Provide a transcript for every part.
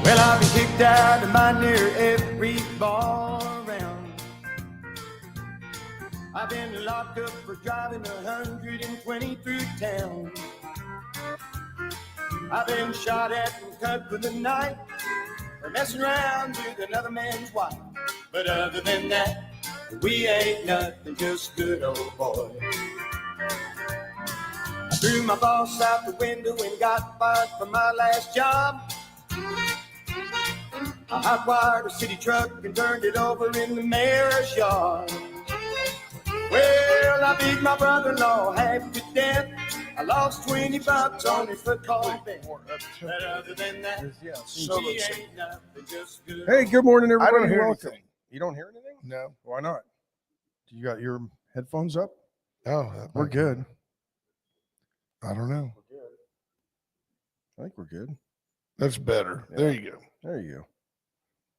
Well, I've been kicked out of my near every bar around. I've been locked up for driving 120 through town. I've been shot at and cut with a knife for messing around with another man's wife. But other than that, we ain't nothing, just good old boys. I threw my boss out the window and got fired from my last job. I hot-wired a city truck and turned it over in the mayor's yard. Well, I beat my brother-in-law half to death. I lost $20 on his football bet. But other than that, we ain't nothing, just good. Hey, good morning, everybody. I don't hear Welcome. anything. You don't hear anything? No. Why not? You got your headphones up? Oh, We're good. I don't know. I think we're good. That's better. Yeah. There you go. There you go.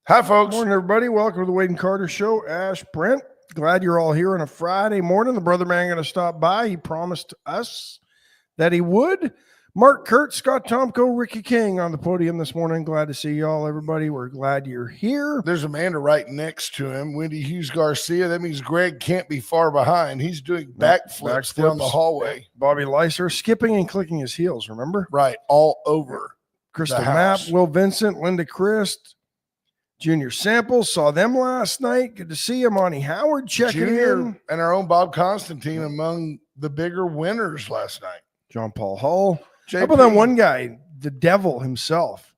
Hi, Good folks. morning, everybody. Welcome to the Wade and Carter Show. Ash, Brent, glad you're all here on a Friday morning. The brother man going to stop by. He promised us that he would. Mark Kurt, Scott Tomko, Ricky King on the podium this morning. Glad to see y'all, everybody. We're glad you're here. There's Amanda right next to him, Wendy Hughes Garcia. That means Greg can't be far behind. He's doing backflips down the hallway. Bobby Leiser skipping and clicking his heels, remember? Right, all over. Crystal the Knapp, house. Will Vincent, Linda Christ, Junior Samples. Saw them last night. Good to see you. Monty Howard checking Junior in. and our own Bob Constantine among the bigger winners last night. John Paul Hull. JP. How about that one guy, the devil himself?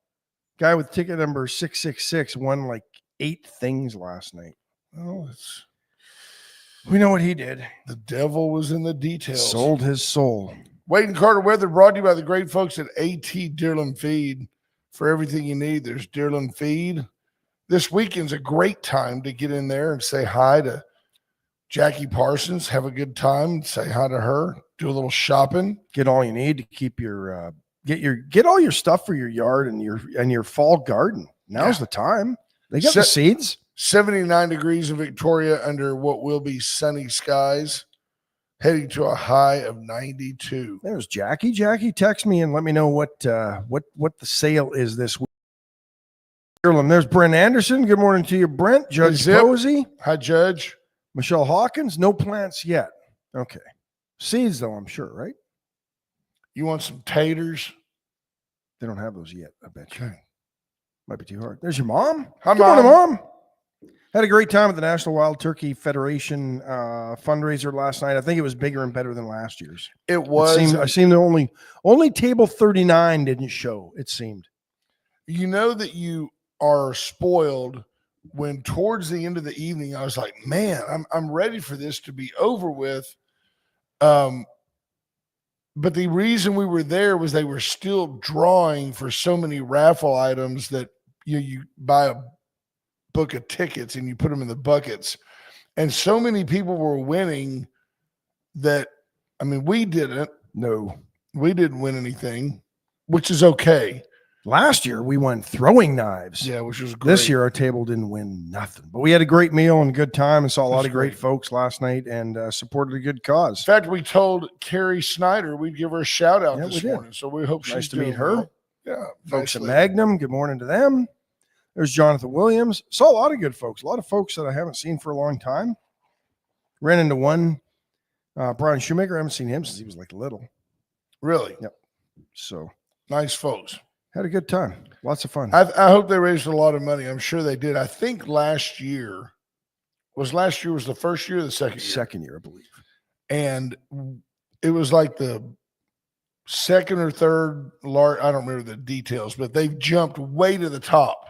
Guy with ticket number 666 won like 8 things last night. Oh, We know what he did. the devil was in the details. Sold his soul. Wade and Carter weather brought to you by the great folks at AT Deerland Feed. For everything you need, there's Deerland Feed. This weekend's a great time to get in there and say hi to Jackie Parsons. Have a good time. Say hi to her. Do a little shopping. Get all you need to keep your get all your stuff for your yard and your fall garden. Now's the time. They got the seeds. 79 degrees in Victoria under what will be sunny skies, heading to a high of 92. There's Jackie. Jackie, text me and let me know what the sale is this week. There's Brent Anderson. Good morning to you, Brent. Judge Zip. Posey. Hi, Judge. Michelle Hawkins. No plants yet. Okay. Seeds, though, I'm sure, right? You want some taters? They don't have those yet, I bet you. Okay. Might be too hard. There's your mom. Hi, Good morning, Mom. Mom. Had a great time at the National Wild Turkey Federation fundraiser last night. I think it was bigger and better than last year's. It was. I seemed the only table 39 didn't show, it seemed. You know that you are spoiled when towards the end of the evening, I was like, man, I'm ready for this to be over with. But the reason we were there was they were still drawing for so many raffle items that you buy a book of tickets and you put them in the buckets. And so many people were winning that, I mean, we didn't. No. We didn't win anything, which is okay. Last year, we won throwing knives. Yeah, which was great. This year, our table didn't win nothing. But we had a great meal and a good time and saw a lot That's of great great. folks last night and supported a good cause. In fact, we told Carrie Snyder we'd give her a shout out Yeah, this we did. morning. So we hope Nice she's to meet doing her. well. Yeah. Folks at nicely. Magnum, good morning to them. There's Jonathan Williams. Saw a lot of good folks, a lot of folks that I haven't seen for a long time. Ran into one, Brian Shoemaker. I haven't seen him since he was like little. Really? Yep. So Nice folks. had a good time. Lots of fun. I hope they raised a lot of money. I'm sure they did. I think last year was the first year or the second year? Second year, I believe. And it was like the second or third large, I don't remember the details, but they've jumped way to the top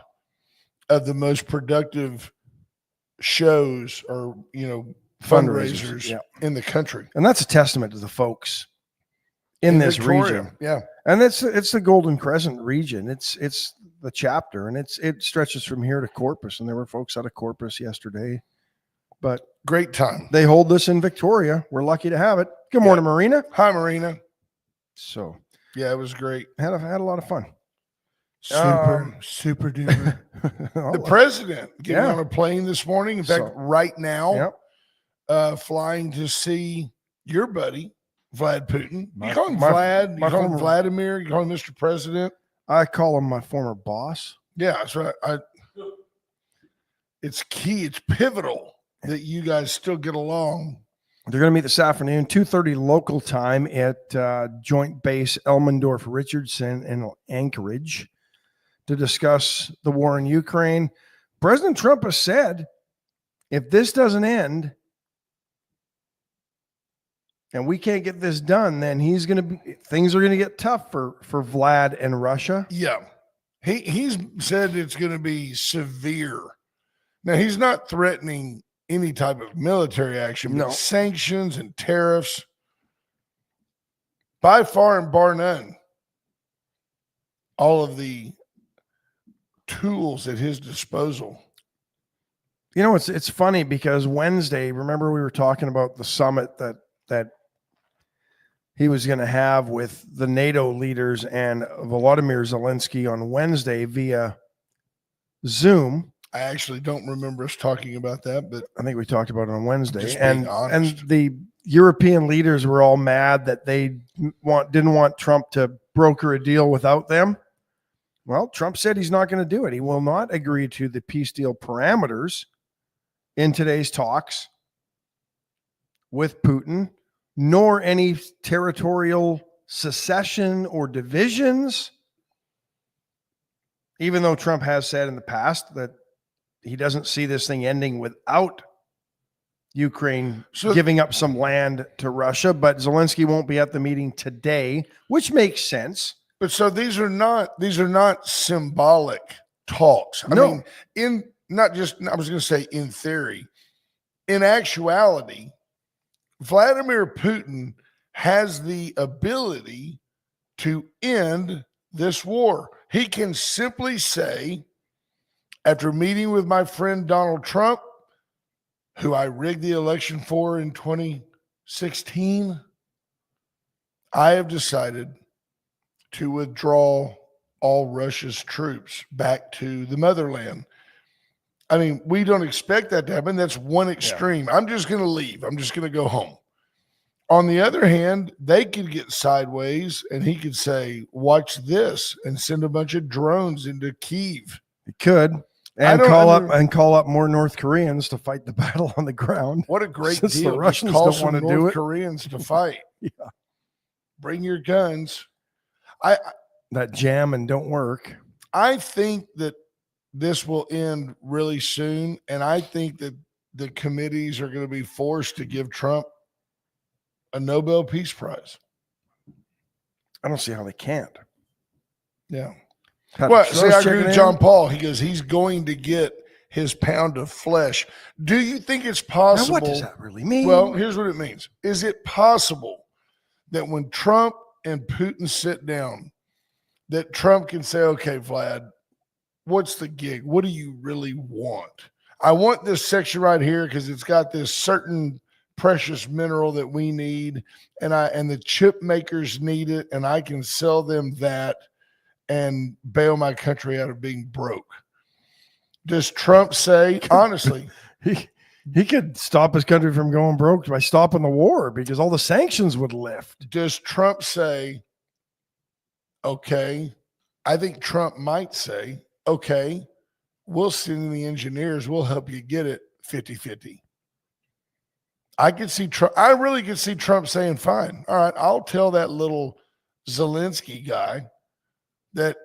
of the most productive shows or, fundraisers Yeah. in the country. And that's a testament to the folks in this Victoria. region. Yeah. And it's the Golden Crescent region. It's the chapter, and it stretches from here to Corpus. And there were folks out of Corpus yesterday, but Great time. they hold this in Victoria. We're lucky to have it. Good morning, Marina. Hi, Marina. So Yeah, it was great. had a lot of fun. Super duper. The president getting on a plane this morning. In fact, right now, flying to see your buddy, Vlad Putin. You call him Vlad, you call him Vladimir, you call him Mr. President. I call him my former boss. Yeah, that's right. It's key. It's pivotal that you guys still get along. They're going to meet this afternoon, 2:30 local time at Joint Base Elmendorf Richardson in Anchorage to discuss the war in Ukraine. President Trump has said if this doesn't end and we can't get this done, then things are going to get tough for Vlad and Russia. Yeah. He's said it's going to be severe. Now, he's not threatening any type of military action, but No. sanctions and tariffs, by far and bar none, all of the tools at his disposal. You know, it's funny because Wednesday, remember we were talking about the summit that he was going to have with the NATO leaders and Volodymyr Zelensky on Wednesday via Zoom. I actually don't remember us talking about that, but I think we talked about it on Wednesday. Just being honest. And the European leaders were all mad that they didn't want Trump to broker a deal without them. Well, Trump said he's not going to do it. He will not agree to the peace deal parameters in today's talks with Putin, nor any territorial secession or divisions, even though Trump has said in the past that he doesn't see this thing ending without Ukraine giving up some land to Russia. But Zelensky won't be at the meeting today, which makes sense. But so these are not symbolic talks. I mean, I was going to say in theory, in actuality, Vladimir Putin has the ability to end this war. He can simply say, after meeting with my friend Donald Trump, who I rigged the election for in 2016, I have decided to withdraw all Russia's troops back to the motherland. I mean, we don't expect that to happen. That's one extreme. Yeah. I'm just going to leave. I'm just going to go home. On the other hand, they could get sideways and he could say, watch this, and send a bunch of drones into Kyiv. He could. And call up more North Koreans to fight the battle on the ground. What a great Since deal. The Russians don't want to do it. North Koreans to fight. Yeah. Bring your guns. That jam and don't work. I think that this will end really soon, and I think that the committees are going to be forced to give Trump a Nobel Peace Prize. I don't see how they can't. Yeah. Well, see, I agree with John Paul. He goes, he's going to get his pound of flesh. Do you think it's possible? Now, what does that really mean? Well, here's what it means. Is it possible that when Trump and Putin sit down, that Trump can say, okay, Vlad, what's the gig? What do you really want? I want this section right here because it's got this certain precious mineral that we need, and the chip makers need it, and I can sell them that and bail my country out of being broke. Does Trump say, honestly, he could stop his country from going broke by stopping the war because all the sanctions would lift. Does Trump say, okay, I think Trump might say, okay, we'll send the engineers, we'll help you get it 50-50. I really could see Trump saying, fine, all right, I'll tell that little Zelensky guy that,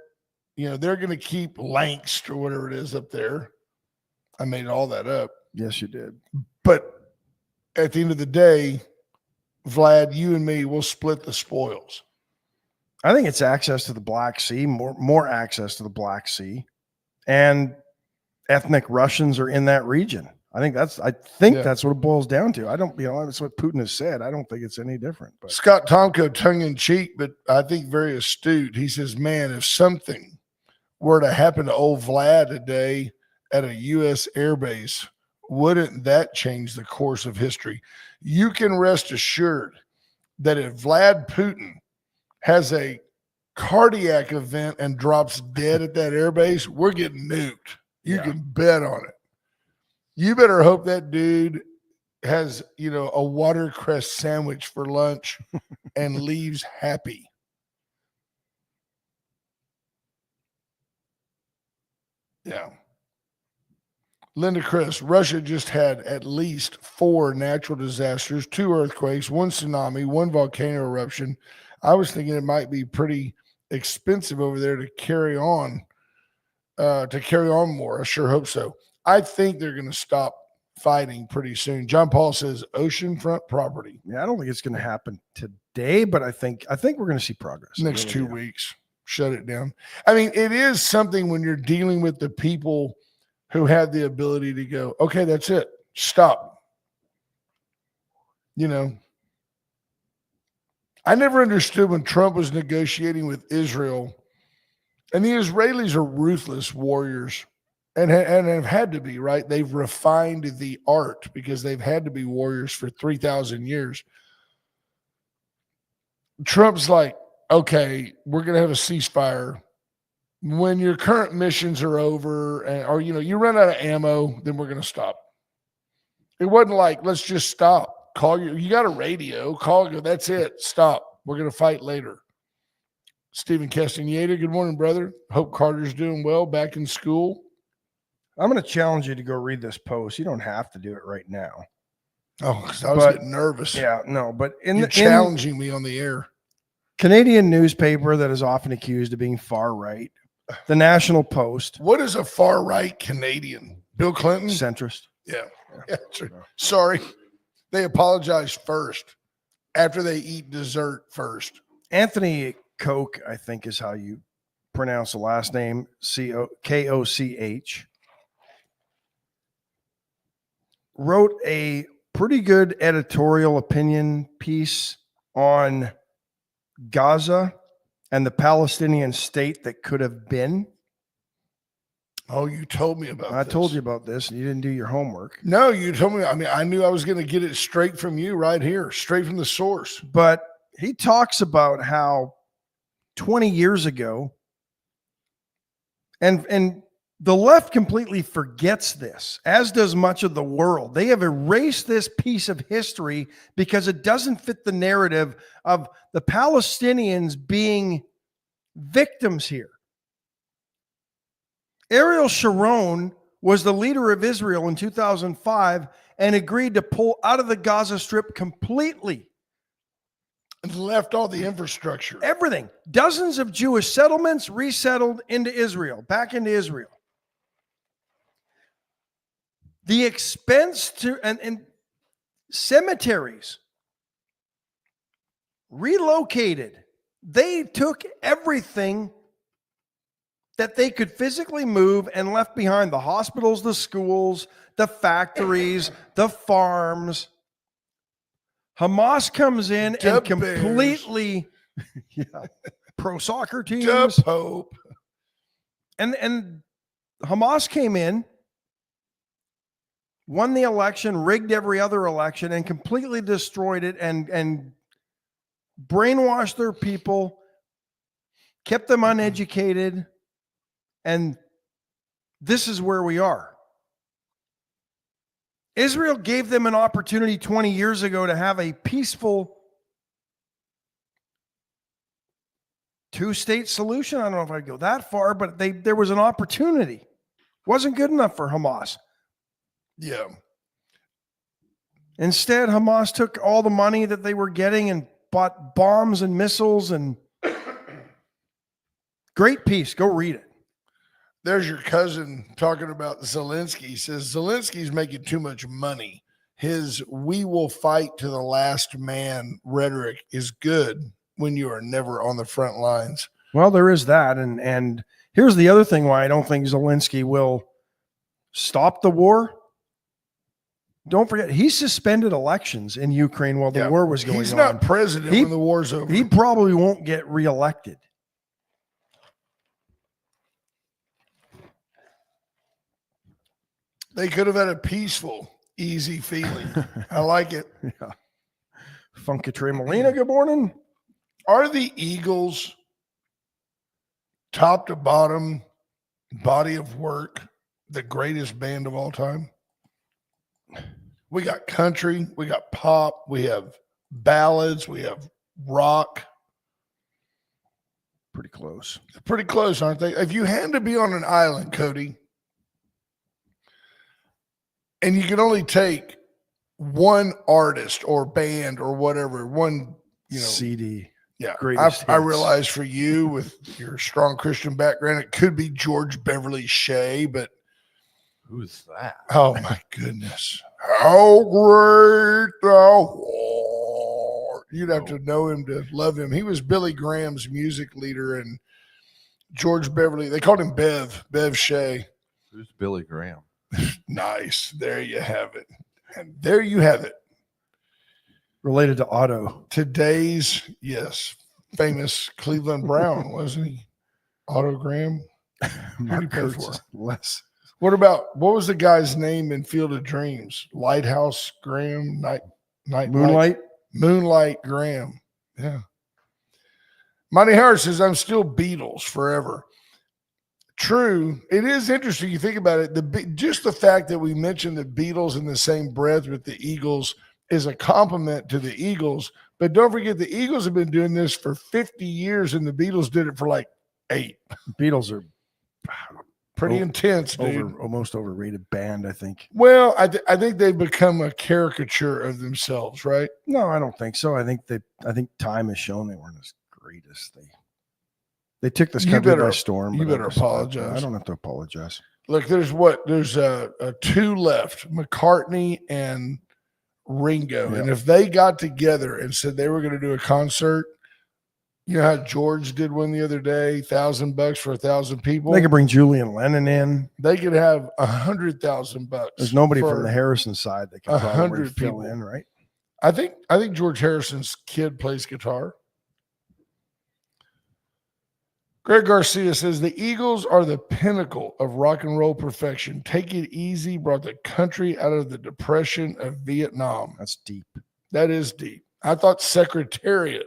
they're going to keep Lankst or whatever it is up there. I made all that up. Yes, you did. But at the end of the day, Vlad, you and me will split the spoils. I think it's access to the Black Sea, more access to the Black Sea, and ethnic Russians are in that region. I think that's what it boils down to. I don't, that's what Putin has said. I don't think it's any different. But Scott Tomko, tongue in cheek, but I think very astute. He says, man, if something were to happen to old Vlad today at a U.S. airbase, wouldn't that change the course of history? You can rest assured that if Vlad Putin has a cardiac event and drops dead at that airbase, we're getting nuked. You can bet on it. You better hope that dude has, a watercress sandwich for lunch and leaves happy. Yeah. Linda Chris, Russia just had at least 4 natural disasters, 2 earthquakes, 1 tsunami, 1 volcano eruption. I was thinking it might be pretty expensive over there to carry on more. I sure hope so. I think they're going to stop fighting pretty soon. John Paul says oceanfront property. Yeah, I don't think it's going to happen today, but I think we're going to see progress. Next 2 weeks, shut it down. I mean, it is something when you're dealing with the people who have the ability to go, okay, that's it. Stop. You know, I never understood when Trump was negotiating with Israel, and the Israelis are ruthless warriors and have had to be, right? They've refined the art because they've had to be warriors for 3,000 years. Trump's like, okay, we're going to have a ceasefire. When your current missions are over, or you run out of ammo, then we're going to stop. It wasn't like, let's just stop. You got a radio, call, that's it, stop. We're going to fight later. Stephen Castaneda, good morning, brother. Hope Carter's doing well, back in school. I'm going to challenge you to go read this post. You don't have to do it right now. Oh, because I was getting nervous. Yeah, no, but you're challenging me on the air. Canadian newspaper that is often accused of being far right, the National Post. What is a far right Canadian? Bill Clinton? Centrist. Yeah. True. Sorry. They apologize first after they eat dessert first. Anthony Koch, I think is how you pronounce the last name, Koch, wrote a pretty good editorial opinion piece on Gaza and the Palestinian state that could have been. Oh, you told me about I told you about this, and you didn't do your homework. No, you told me. I mean, I knew I was going to get it straight from you right here, straight from the source. But he talks about how 20 years ago, and the left completely forgets this, as does much of the world. They have erased this piece of history because it doesn't fit the narrative of the Palestinians being victims here. Ariel Sharon was the leader of Israel in 2005 and agreed to pull out of the Gaza Strip completely. And left all the infrastructure. Everything. Dozens of Jewish settlements resettled into Israel, back into Israel. The expense to and cemeteries relocated. They took everything that they could physically move and left behind: the hospitals, the schools, the factories, the farms. Hamas comes in and completely pro soccer teams. Pope. And Hamas came in, won the election, rigged every other election, and completely destroyed it and brainwashed their people, kept them uneducated. And this is where we are. Israel gave them an opportunity 20 years ago to have a peaceful two-state solution. I don't know if I'd go that far, but there was an opportunity. Wasn't good enough for Hamas. Yeah. Instead, Hamas took all the money that they were getting and bought bombs and missiles, and great piece. Go read it. There's your cousin talking about Zelensky. He says Zelensky's making too much money. His "we will fight to the last man" rhetoric is good when you are never on the front lines. Well, there is that. And here's the other thing why I don't think Zelensky will stop the war. Don't forget, he suspended elections in Ukraine while the war was going on. He's not president when the war's over. He probably won't get reelected. They could have had a peaceful, easy feeling. I like it. Yeah. Funky Molina, good morning. Are the Eagles top to bottom body of work the greatest band of all time? We got country, we got pop, we have ballads, we have rock. Pretty close. Pretty close, aren't they? If you had to be on an island, Cody, And you can only take one artist or band or whatever, one, CD. Yeah. Greatest I hits. realize for you with your strong Christian background, it could be George Beverly Shea, but Who's that? oh my goodness. How great thou art. You'd have to know him to love him. He was Billy Graham's music leader, and George Beverly, they called him Bev Shea. Who's Billy Graham? Nice. There you have it. And there you have it. Related to Otto. Today's, yes, famous Cleveland Brown, wasn't he? Otto Graham. Mark play Kurtz for? is less. What was the guy's name in Field of Dreams? Lighthouse Graham, Moonlight Graham. Yeah. Monty Howard says, I'm still Beatles forever. True. It is interesting. You think about it. Just the fact that we mentioned the Beatles in the same breath with the Eagles is a compliment to the Eagles. But don't forget, the Eagles have been doing this for 50 years, and the Beatles did it for like 8. Beatles are Pretty intense, dude. Almost overrated band, I think. Well, I think they've become a caricature of themselves, right? No, I don't think so. I think time has shown they weren't as great as they took this country by storm. You but better apologize. I don't have to apologize. Look, there's a 2 left, McCartney and Ringo. Yep. And if they got together and said they were going to do a concert, you know how George did one the other day, $1,000 for 1,000 people. They could bring Julian Lennon in. They could have $100,000. There's nobody from the Harrison side that can probably 100 fill people in, right? I think George Harrison's kid plays guitar. Greg Garcia says the Eagles are the pinnacle of rock and roll perfection. Take It Easy brought the country out of the depression of Vietnam. That's deep. That is deep. I thought Secretariat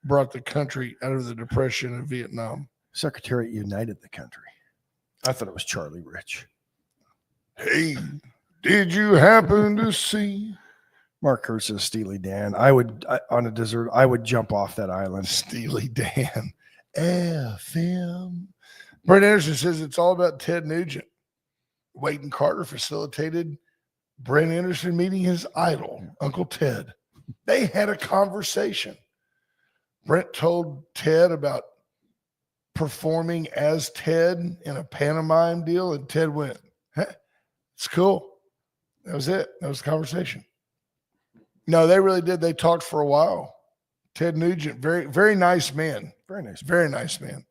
brought the country out of the depression of Vietnam. Secretariat united the country. I thought it was Charlie Rich. Hey, did you happen to see Mark Kurtz says Steely Dan. On a desert, I would jump off that island. Steely Dan? FM. Brent Anderson says it's all about Ted Nugent. Wade and Carter facilitated Brent Anderson meeting his idol, Uncle Ted. They had a conversation. Brent told Ted about performing as Ted in a pantomime deal, and Ted went, it's cool. That was it. That was the conversation. No, they really did. They talked for a while. Ted Nugent, very, very nice man. Very nice. Very nice man.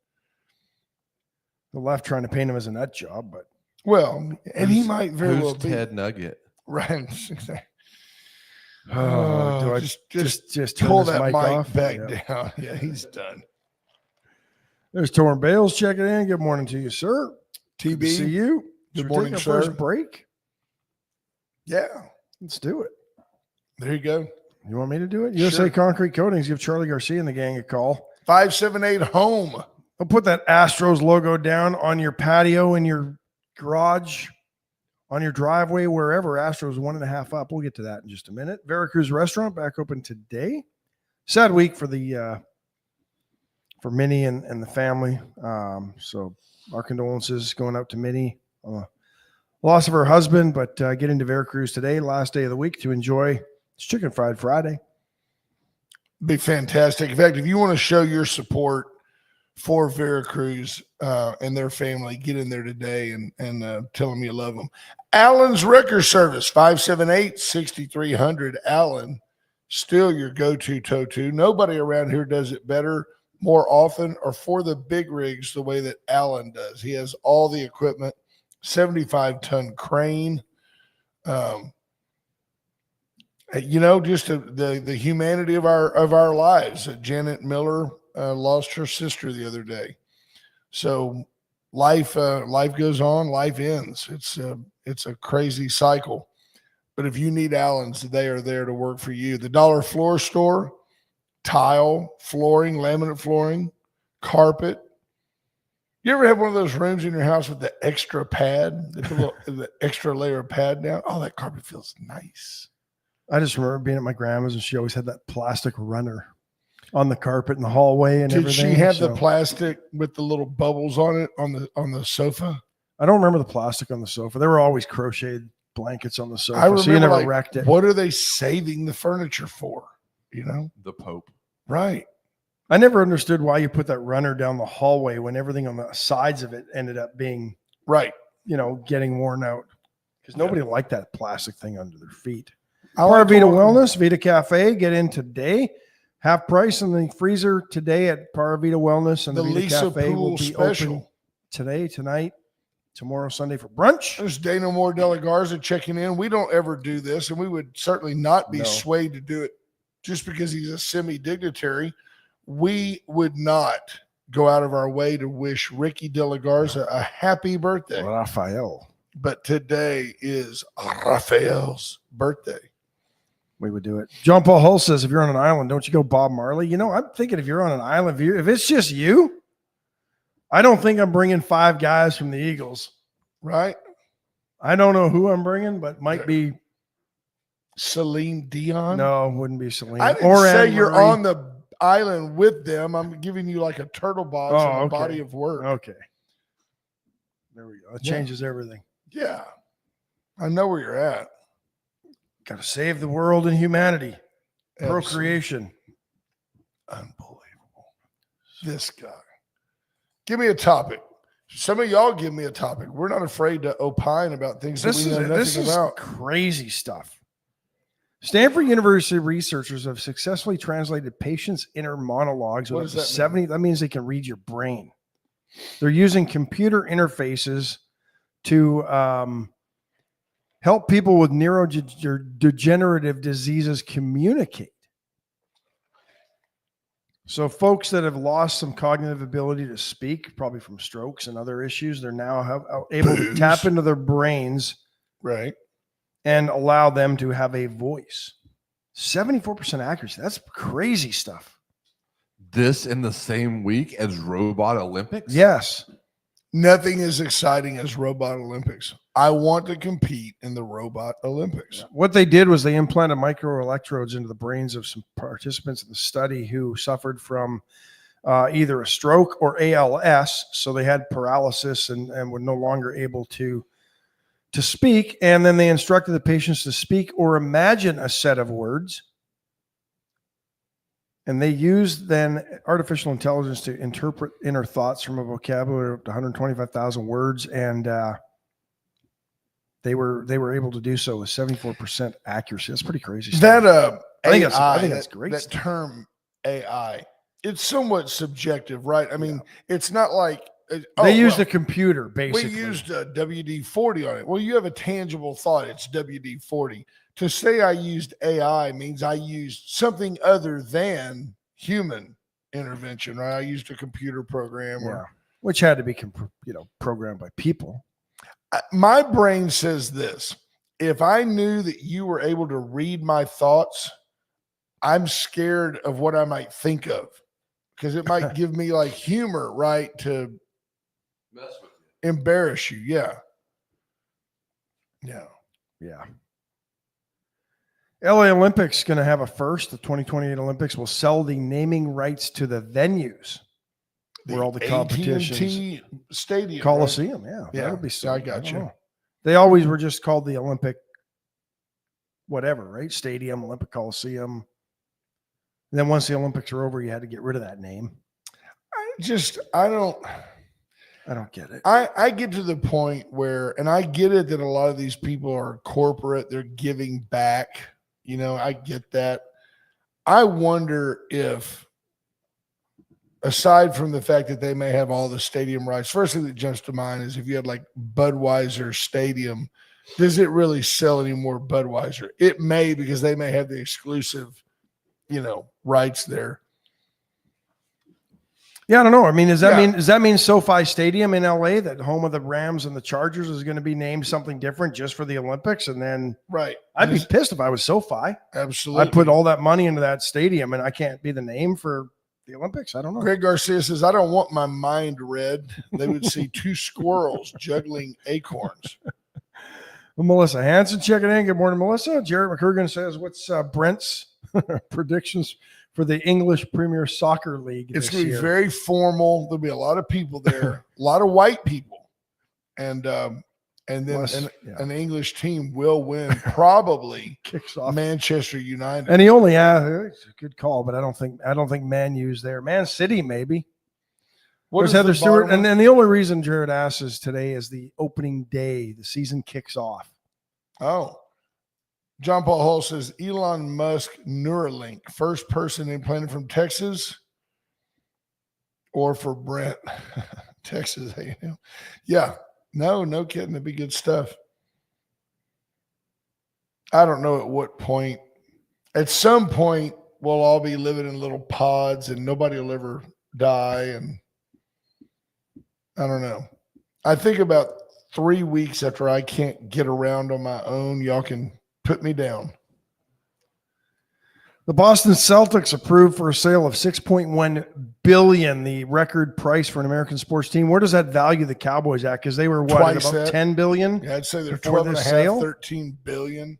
The left trying to paint him as a nut job, but well, and he might very well be. Ted Nugget? Right. do I just pull turn this that mic off? back Yeah. down? Yeah, he's done. There's Torrin Bales checking in. Good morning to you, sir. Good to see TB, you. good Should we morning, take our sir. first break. Yeah, Let's do it. there you go. You want me to do it? Sure. USA Concrete Coatings. Give Charlie Garcia and the gang a call. 578 home. I'll put that Astros logo down on your patio, in your garage, on your driveway, wherever. Astros 1.5 up. We'll get to that in just a minute. Veracruz Restaurant back open today. Sad week for the for Minnie and the family. So our condolences going out to Minnie. Loss of her husband, but get into Veracruz today, last day of the week, to enjoy it's Chicken Fried Friday. Be fantastic. In fact, if you want to show your support for Veracruz and their family, get in there today and tell them you love them. Allen's Wrecker Service, 578-6300. Allen, still your go-to toe-to. Nobody around here does it better, more often, or for the big rigs the way that Allen does. He has all the equipment, 75-ton crane. Just the humanity of our lives. Janet Miller lost her sister the other day, so life goes on, life ends. It's a crazy cycle, but if you need Allen's, they are there to work for you. The Dollar Floor Store, tile, flooring, laminate flooring, carpet. You ever have one of those rooms in your house with the extra pad, the extra layer of pad down? Oh, that carpet feels nice. I just remember being at my grandma's, and she always had that plastic runner on the carpet in the hallway and everything. Did she have the plastic with the little bubbles on it on the sofa? I don't remember the plastic on the sofa. They were always crocheted blankets on the I sofa. So you remember, never like, wrecked it. what are they saving the furniture for? You know, The Pope. right? I never understood why you put that runner down the hallway when everything on the sides of it ended up being, Right. getting worn out. Because nobody liked that plastic thing under their feet. I like to Paravita walk- Wellness, Vita Cafe, get in today. Half price in the freezer today at Paravita Wellness, and The the Vita Lisa Cafe will Pool be special. open today, tonight, tomorrow, Sunday for brunch. There's Dana Moore De La Garza checking in. We don't ever do this, and we would certainly not be No. swayed to do it just because he's a semi-dignitary. We would not go out of our way to wish Ricky De La Garza a happy birthday. Raphael. But today is Raphael's birthday. We would do it. John Paul Hull says, if you're on an island, don't you go Bob Marley? I'm thinking if you're on an island, if it's just you, I don't think I'm bringing 5 guys from the Eagles. Right? I don't know who I'm bringing, but might be. Celine Dion. No, wouldn't be Celine. I didn't or say Anne you're Marie. on the island with them. I'm giving you like a turtle box and a okay. body of work. Okay. There we go. It changes everything. Yeah. I know where you're at. Got to save the world and humanity. Absolutely. Procreation. Unbelievable. This guy. Give me a topic. Some of y'all give me a topic. We're not afraid to opine about things that we know nothing about. Crazy stuff. Stanford University researchers have successfully translated patients' inner monologues What with up does to that 70. That means they can read your brain. They're using computer interfaces to help people with neurodegenerative diseases communicate. So folks that have lost some cognitive ability to speak, probably from strokes and other issues, they're now able to tap into their brains, right, and allow them to have a voice. 74% accuracy. That's crazy stuff. This in the same week as Robot Olympics? Yes. Nothing as exciting as Robot Olympics. I want to compete in the Robot Olympics. What they did was they implanted microelectrodes into the brains of some participants in the study who suffered from either a stroke or ALS. So they had paralysis and were no longer able to speak. And then they instructed the patients to speak or imagine a set of words. And they used then artificial intelligence to interpret inner thoughts from a vocabulary of 125,000 words. And they were able to do so with 74% accuracy. That's pretty crazy stuff. That I think that's great That stuff. term AI, it's somewhat subjective, right? I mean, it's not like They used a computer, basically. We used WD-40 on it. Well, you have a tangible thought. It's WD-40. To say I used AI means I used something other than human intervention, right? I used a computer program. Yeah. Which had to be programmed by people. My brain says this. If I knew that you were able to read my thoughts, I'm scared of what I might think of because it might give me like humor, right? To Mess with you. embarrass you. Yeah. Yeah. Yeah. LA Olympics going to have a first. The 2028 Olympics will sell the naming rights to the venues where all the competitions. AT&T Stadium. Coliseum, right? yeah. Yeah, That'll be I I got don't you. know. They always were just called the Olympic whatever, right? Stadium, Olympic Coliseum. And then once the Olympics are over, you had to get rid of that name. I don't get it. I get to the point where, and I get it that a lot of these people are corporate, they're giving back. I get that. I wonder if, aside from the fact that they may have all the stadium rights, first thing that jumps to mind is if you had like Budweiser Stadium, does it really sell any more Budweiser? It may, because they may have the exclusive, rights there. Yeah, I don't know. I mean, does that mean SoFi Stadium in LA, that home of the Rams and the Chargers, is going to be named something different just for the Olympics? And then I'd be pissed if I was SoFi. Absolutely. I'd put all that money into that stadium and I can't be the name for the Olympics. I don't know. Greg Garcia says, I don't want my mind read. They would see 2 squirrels juggling acorns. Well, Melissa Hanson checking in. Good morning, Melissa. Jared McCurgan says, what's Brent's predictions for the English Premier Soccer League? It's going to be very formal. There'll be a lot of people there, a lot of white people. And and then Unless- an English team will win, probably kicks off. Manchester United. And he only it's a good call, but I don't think Man U's there. Man City, maybe. What Where's is the Heather Stewart? bottom And the only reason Jared asks is today is the opening day. The season kicks off. Oh. John Paul Hall says Elon Musk Neuralink, first person implanted from Texas or for Brent, Texas A&M. Yeah, no kidding. It'd be good stuff. I don't know at what point. At some point, we'll all be living in little pods and nobody will ever die. And I don't know. I think about 3 weeks after I can't get around on my own, y'all can put me down. The Boston Celtics approved for a sale of $6.1 billion, the record price for an American sports team. Where does that value the Cowboys at? Because they were what, at Twice about that. $10 billion? Yeah, I'd say they're before 12 and a this half, sale? 13 billion.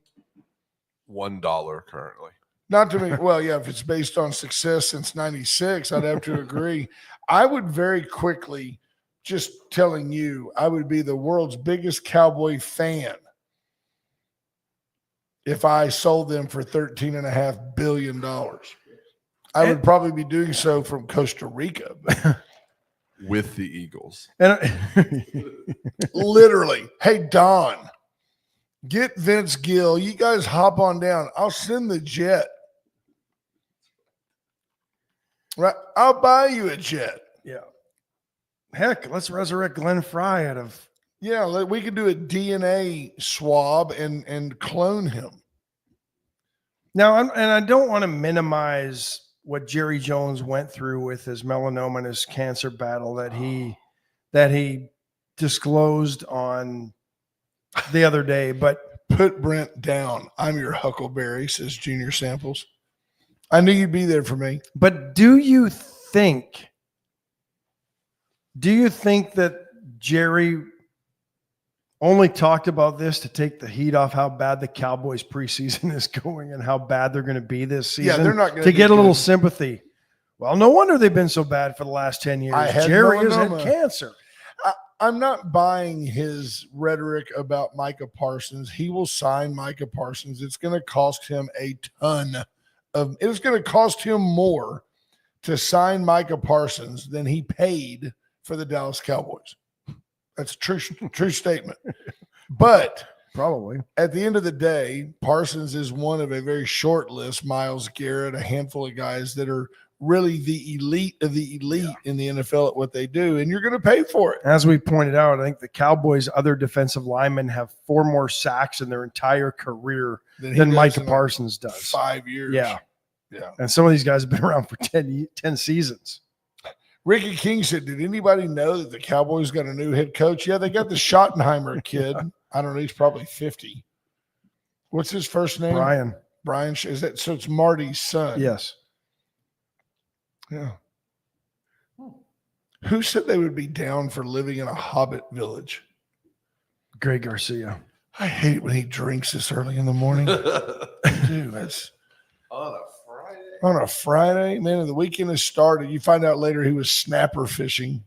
$1 currently. Not to me. Well, yeah, if it's based on success since 96, I'd have to agree. I would very quickly, just telling you, I would be the world's biggest Cowboy fan if I sold them for $13.5 billion. I would probably be doing so from Costa Rica. But With the Eagles. And literally, hey, Don, get Vince Gill. You guys hop on down. I'll send the jet. Right, I'll buy you a jet. yeah. Heck, let's resurrect Glenn Fry out of. Yeah, we could do a DNA swab and clone him. Now, I don't want to minimize what Jerry Jones went through with his melanoma and his cancer battle that he disclosed on the other day, but Put Brent down. I'm your Huckleberry, says Junior Samples. I knew you'd be there for me. But do you think that Jerry only talked about this to take the heat off how bad the Cowboys preseason is going and how bad they're going to be this season? Yeah, they're not going to get a little sympathy. Well, no wonder they've been so bad for the last 10 years. Jerry has had cancer. I'm not buying his rhetoric about Micah Parsons. He will sign Micah Parsons. It's going to cost him a ton of – it's going to cost him more to sign Micah Parsons than he paid for the Dallas Cowboys. That's a true statement. But Probably. at the end of the day, Parsons is one of a very short list. Myles Garrett, a handful of guys that are really the elite of the elite in the NFL at what they do, and you're going to pay for it. As we pointed out, I think the Cowboys' other defensive linemen have 4 more sacks in their entire career than Micah Parsons does. 5 years. Yeah. Yeah. And some of these guys have been around for 10 seasons. Ricky King said, did anybody know that the Cowboys got a new head coach? Yeah, they got the Schottenheimer kid. I don't know. He's probably 50. What's his first name? Brian. Brian. Is that so? It's Marty's son. Yes. Yeah. Who said they would be down for living in a hobbit village? Greg Garcia. I hate it when he drinks this early in the morning. Dude, that's on a Friday. Man, the weekend has started. You find out later he was snapper fishing.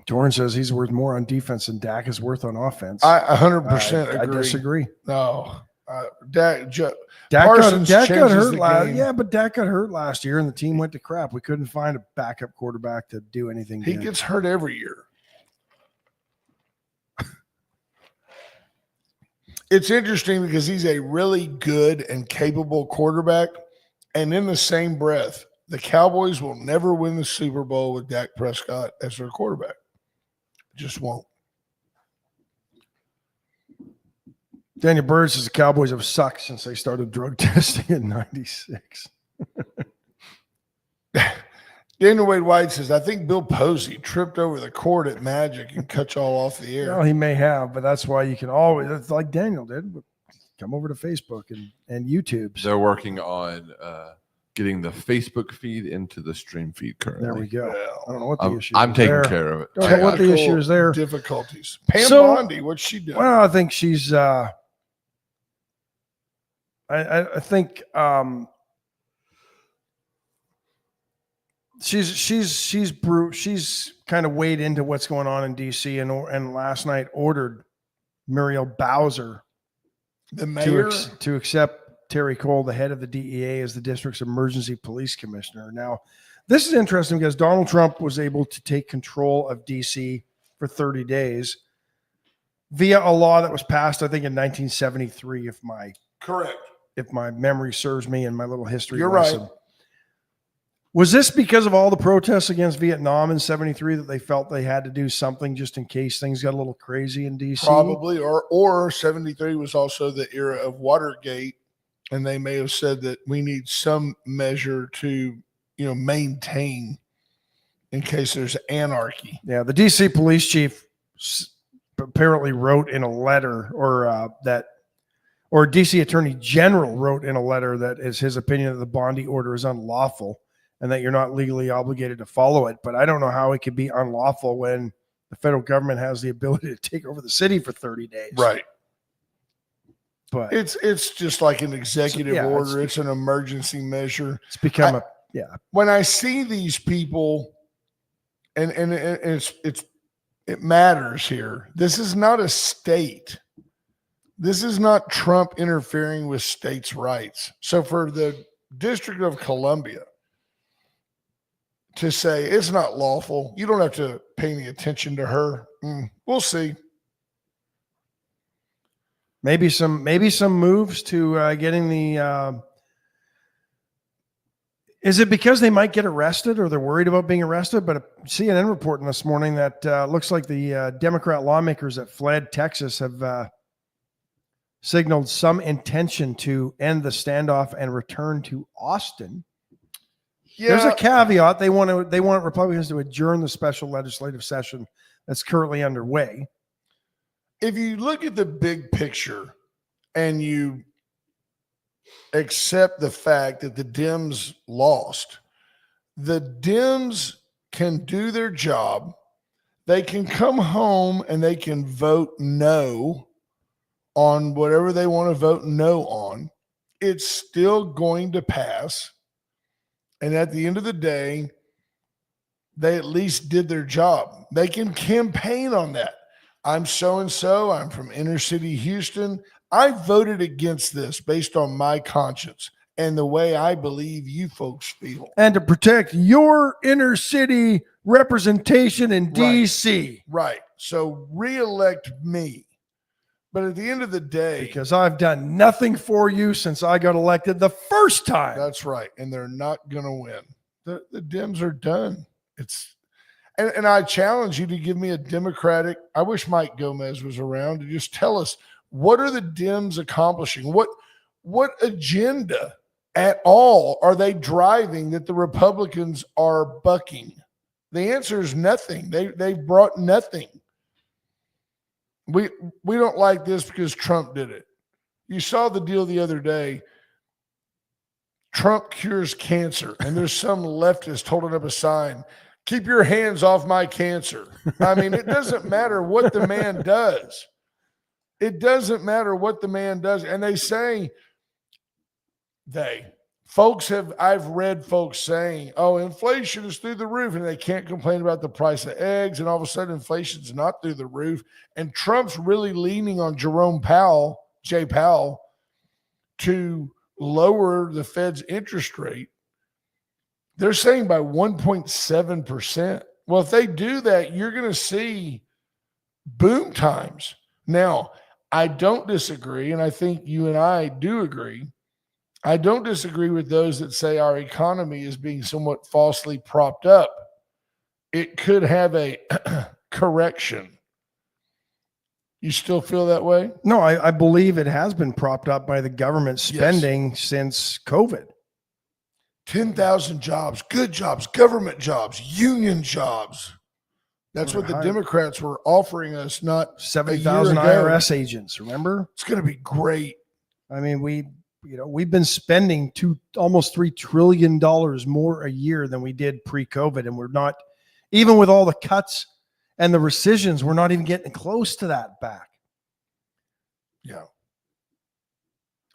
Torrin says he's worth more on defense than Dak is worth on offense. I 100% agree. I disagree. No. Dak got changes hurt the last. game. Yeah, but Dak got hurt last year, and the team went to crap. We couldn't find a backup quarterback to do anything. He good. gets hurt every year. It's interesting because he's a really good and capable quarterback, and in the same breath, the Cowboys will never win the Super Bowl with Dak Prescott as their quarterback. Just won't. Daniel Bird says the Cowboys have sucked since they started drug testing in '96. Daniel Wade White says, I think Bill Posey tripped over the cord at Magic and cut y'all off the air. Well, he may have, but that's why you can always, it's like Daniel did, come over to Facebook and YouTube. They're working on getting the Facebook feed into the stream feed currently. There we go. Well, I don't know what the issue I'm is taking there. care of it. Don't know what the issue is there. Difficulties. Pam So- Bondi, what's she doing? Well, I think she's I think She's kind of weighed into what's going on in DC and last night ordered Muriel Bowser, the mayor, to accept Terry Cole, the head of the DEA, as the district's emergency police commissioner. Now, this is interesting because Donald Trump was able to take control of DC for 30 days via a law that was passed, I think, in 1973, if my memory serves me in my little history You're lesson. right. Was this because of all the protests against Vietnam in 73 that they felt they had to do something just in case things got a little crazy in DC? Probably, or 73 was also the era of Watergate, and they may have said that we need some measure to, maintain in case there's anarchy. Yeah, the DC police chief apparently wrote in a letter, or DC Attorney General wrote in a letter that is his opinion that the Bondi order is unlawful and that you're not legally obligated to follow it. But I don't know how it could be unlawful when the federal government has the ability to take over the city for 30 days. Right. But it's just like an executive order. It's an emergency measure. It's become when I see these people, and it matters here. This is not a state. This is not Trump interfering with states' rights. So for the District of Columbia to say it's not lawful, you don't have to pay any attention to her. We'll see. Maybe some moves to getting the. Is it because they might get arrested or they're worried about being arrested? But a CNN reporting this morning that looks like the Democrat lawmakers that fled Texas have signaled some intention to end the standoff and return to Austin. Yeah. There's a caveat. They want Republicans to adjourn the special legislative session that's currently underway. If you look at the big picture and you accept the fact that the Dems lost, the Dems can do their job. They can come home and they can vote no on whatever they want to vote no on. It's still going to pass. And at the end of the day, they at least did their job. They can campaign on that. I'm so-and-so. I'm from inner city Houston. I voted against this based on my conscience and the way I believe you folks feel. And to protect your inner city representation in DC. Right. So reelect me. But at the end of the day, because I've done nothing for you since I got elected the first time. That's right. And they're not going to win. The Dems are done. And I challenge you to give me a Democratic. I wish Mike Gomez was around to just tell us, what are the Dems accomplishing? What agenda at all are they driving that the Republicans are bucking? The answer is nothing. They brought nothing. We don't like this because Trump did it. You saw the deal the other day. Trump cures cancer, and there's some leftist holding up a sign, "Keep your hands off my cancer." I mean, it doesn't matter what the man does. It doesn't matter what the man does. And they say, I've read folks saying, oh, inflation is through the roof, and they can't complain about the price of eggs, and all of a sudden inflation's not through the roof. And Trump's really leaning on Jay Powell, to lower the Fed's interest rate. They're saying by 1.7%. Well, if they do that, you're going to see boom times. Now, I don't disagree, and I think you and I do agree. I don't disagree with those that say our economy is being somewhat falsely propped up. It could have a correction. You still feel that way? No, I believe it has been propped up by the government spending since COVID. 10,000 jobs, good jobs, government jobs, union jobs. That's what the Democrats were offering us, not 70,000 IRS agents, remember? It's going to be great. I mean, we've been spending almost $3 trillion more a year than we did pre-COVID, and we're not, even with all the cuts and the rescissions, we're not even getting close to that back. Yeah.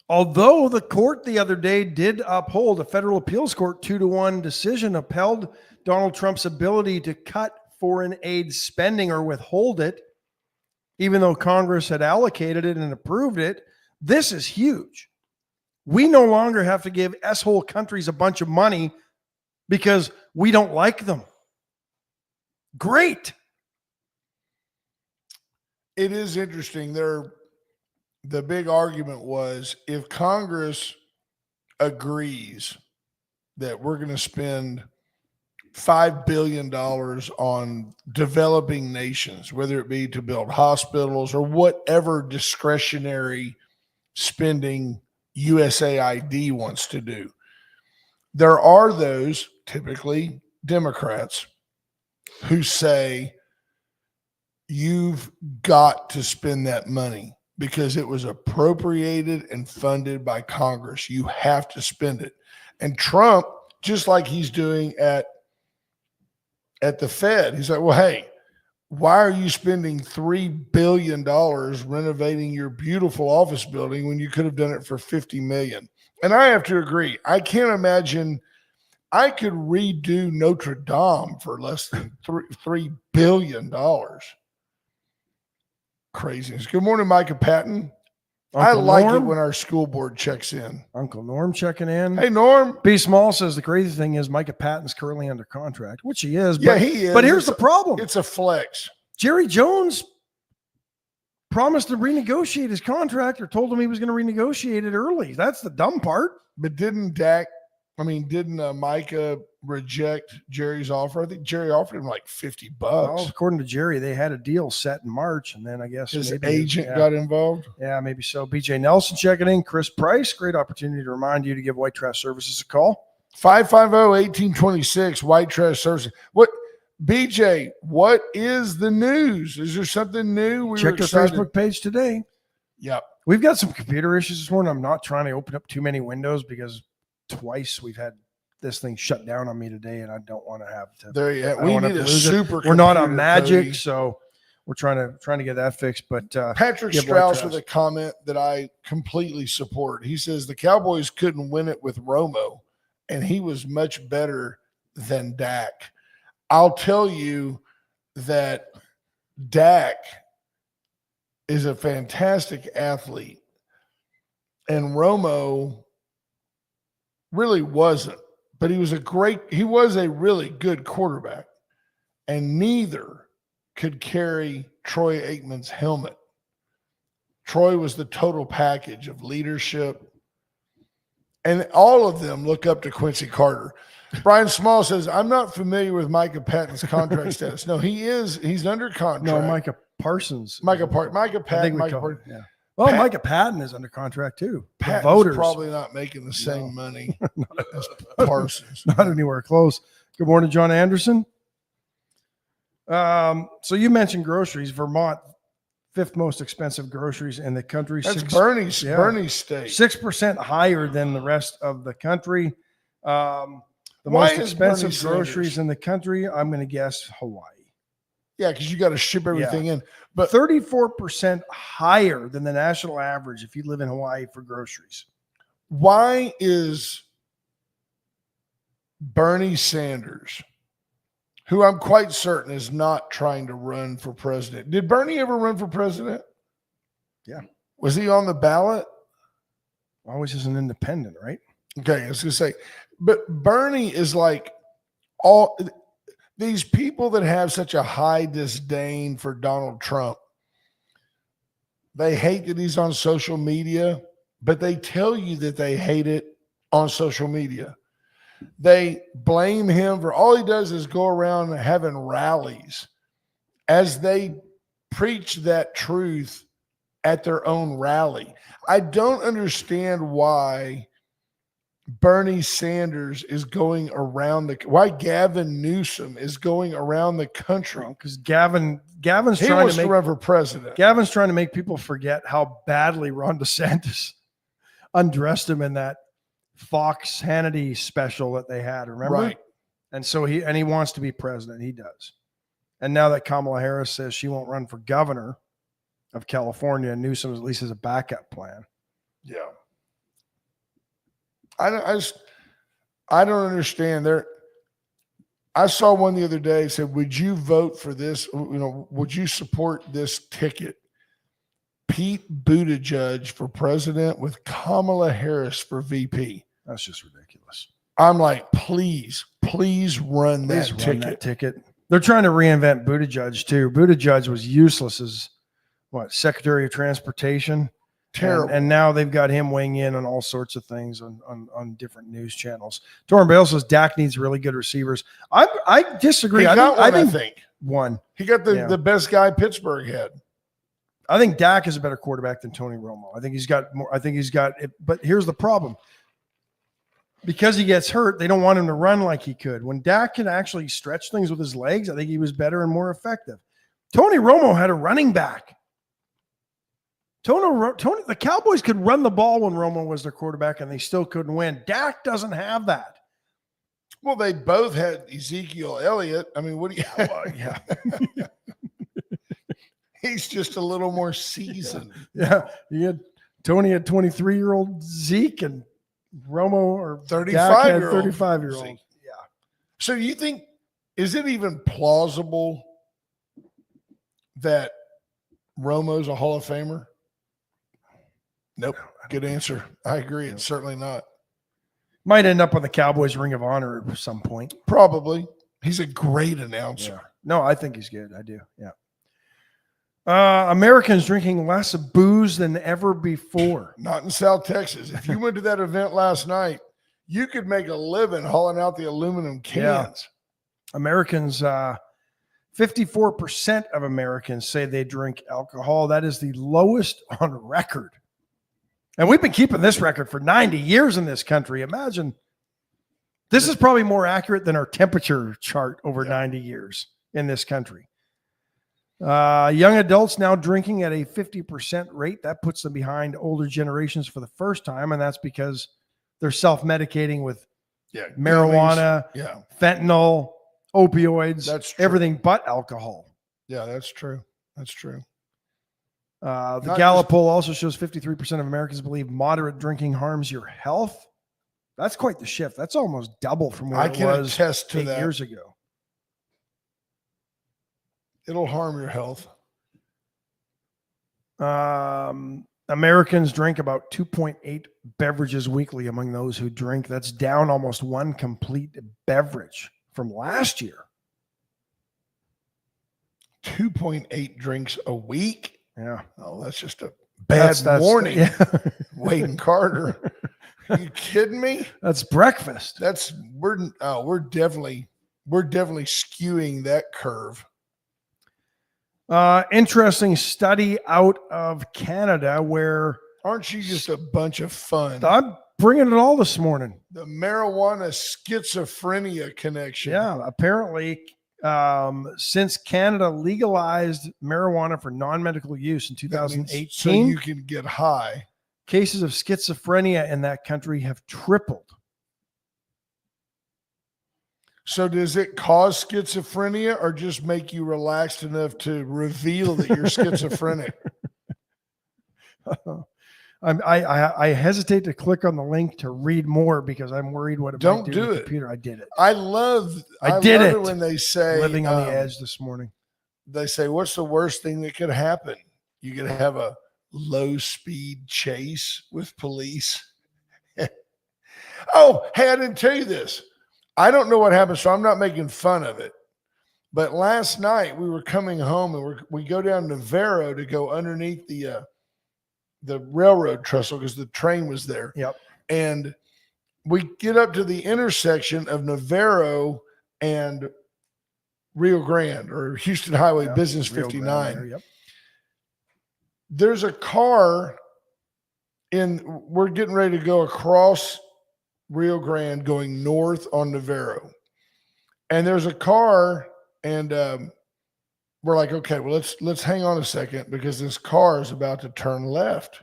Although the court the other day did uphold, a federal appeals court 2-1 decision upheld Donald Trump's ability to cut foreign aid spending or withhold it, even though Congress had allocated it and approved it. This is huge. We no longer have to give S-hole countries a bunch of money because we don't like them. Great. It is interesting. The big argument was if Congress agrees that we're going to spend $5 billion on developing nations, whether it be to build hospitals or whatever discretionary spending USAID wants to do. There are those, typically Democrats, who say you've got to spend that money because it was appropriated and funded by Congress. You have to spend it. And Trump, just like he's doing at the Fed, he's like, well, hey, why are you spending $3 billion renovating your beautiful office building when you could have done it for $50 million? And I have to agree. I can't imagine I could redo Notre Dame for less than $3 billion. Craziness. Good morning, Micah Patton. I like it when our school board checks in. Uncle Norm checking in. Hey, Norm. B. Small says the crazy thing is Micah Patton's currently under contract, which he is. Yeah, he is. But here's the problem. It's a flex. Jerry Jones promised to renegotiate his contract or told him he was going to renegotiate it early. That's the dumb part. But didn't Micah reject Jerry's offer? I think Jerry offered him like $50. Well, according to Jerry, they had a deal set in March, and then I guess his agent got involved. Yeah, maybe so. BJ Nelson checking in. Chris Price, great opportunity to remind you to give White Trash Services a call. 550-1826, White Trash Services. What, BJ, what is the news? Is there something new? Check our Facebook page today. Yep. We've got some computer issues this morning. I'm not trying to open up too many windows because twice we've had this thing shut down on me today, and I don't want to have to. There you go. We need a super. We're not on Magic, so we're trying to get that fixed. But Patrick Strauss with a comment that I completely support. He says the Cowboys couldn't win it with Romo, and he was much better than Dak. I'll tell you that Dak is a fantastic athlete, and Romo really wasn't. But he was a really good quarterback, and neither could carry Troy Aikman's helmet. Troy was the total package of leadership, and all of them look up to Quincy Carter. Brian Small says, I'm not familiar with Micah Patton's contract status. No, he's under contract. No, Micah Parsons. Micah Patton. Yeah. Well, Micah Patton is under contract too. Patton's voters probably not making the same money as Parsons. Not anywhere close. Good morning, John Anderson. So you mentioned groceries. Vermont, 5th most expensive groceries in the country. That's Bernie's state. 6% higher than the rest of the country. The most expensive groceries in the country, I'm going to guess Hawaii. Yeah, because you got to ship everything in. But 34% higher than the national average if you live in Hawaii for groceries. Why is Bernie Sanders, who I'm quite certain is not trying to run for president? Did Bernie ever run for president? Yeah. Was he on the ballot? Always as an independent, right? Okay, I was going to say, but Bernie is like all these people that have such a high disdain for Donald Trump. They hate that he's on social media, but they tell you that they hate it on social media. They blame him for all he does is go around having rallies as they preach that truth at their own rally. I don't understand why Bernie Sanders is going around why Gavin Newsom is going around the country. Because Gavin's trying to run for president. Gavin's trying to make people forget how badly Ron DeSantis undressed him in that Fox Hannity special that they had. Remember? Right. And so he wants to be president. He does. And now that Kamala Harris says she won't run for governor of California, Newsom at least has a backup plan. Yeah. I don't understand. I saw one the other day said, "Would you vote for this? Would you support this ticket? Pete Buttigieg for president with Kamala Harris for VP." That's just ridiculous. I'm like, please run Please that run ticket. that ticket. They're trying to reinvent Buttigieg too. Buttigieg was useless as Secretary of Transportation. Terrible. And now they've got him weighing in on all sorts of things on different news channels. Torrin Bale says Dak needs really good receivers. I disagree. I think one. He got the best guy Pittsburgh had. I think Dak is a better quarterback than Tony Romo. I think he's got more. I think he's got it. But here's the problem. Because he gets hurt, they don't want him to run like he could. When Dak can actually stretch things with his legs, I think he was better and more effective. Tony Romo had a running back. The Cowboys could run the ball when Romo was their quarterback, and they still couldn't win. Dak doesn't have that. Well, they both had Ezekiel Elliott. I mean, what do you? Yeah. He's just a little more seasoned. Yeah. Tony had 23-year-old Zeke, and Romo or 35-year-old. Yeah. So you think, is it even plausible that Romo's a Hall of Famer? Nope. Good answer. I agree. It's certainly not. Might end up on the Cowboys Ring of Honor at some point. Probably. He's a great announcer. Yeah. No, I think he's good. I do. Yeah. Americans drinking less booze than ever before. Not in South Texas. If you went to that event last night, you could make a living hauling out the aluminum cans. Yeah. Americans, 54% of Americans say they drink alcohol. That is the lowest on record. And we've been keeping this record for 90 years in this country. Imagine. This is probably more accurate than our temperature chart over 90 years in this country. Young adults now drinking at a 50% rate. That puts them behind older generations for the first time, and that's because they're self-medicating with marijuana, fentanyl, opioids, that's true. Everything but alcohol. Yeah, that's true. That's true. The Gallup poll also shows 53% of Americans believe moderate drinking harms your health. That's quite the shift. That's almost double from what it was attest to 8 years ago. It'll harm your health. Americans drink about 2.8 beverages weekly among those who drink. That's down almost one complete beverage from last year. 2.8 drinks a week? Yeah. Oh, that's just a bad morning. Yeah. Wade and Carter. Are you kidding me? That's breakfast. We're definitely skewing that curve. Interesting study out of Canada where... Aren't you just a bunch of fun? I'm bringing it all this morning. The marijuana schizophrenia connection. Yeah, apparently since Canada legalized marijuana for non-medical use in 2018, so you can get high. Cases of schizophrenia in that country have tripled. So does it cause schizophrenia or just make you relaxed enough to reveal that you're schizophrenic? I hesitate to click on the link to read more because I'm worried what it might do to the computer. I did it. I love it when they say living on the edge this morning. They say, what's the worst thing that could happen? You could have a low speed chase with police. Oh, hey, I didn't tell you this. I don't know what happened, so I'm not making fun of it. But last night we were coming home and we go down to Navarro to go underneath the railroad trestle because the train was there. Yep. And we get up to the intersection of Navarro and Rio Grande or Houston Highway Business 59. Yep. There's a car we're getting ready to go across Rio Grande going north on Navarro. And there's a car and we're like, okay, well, let's hang on a second because this car is about to turn left.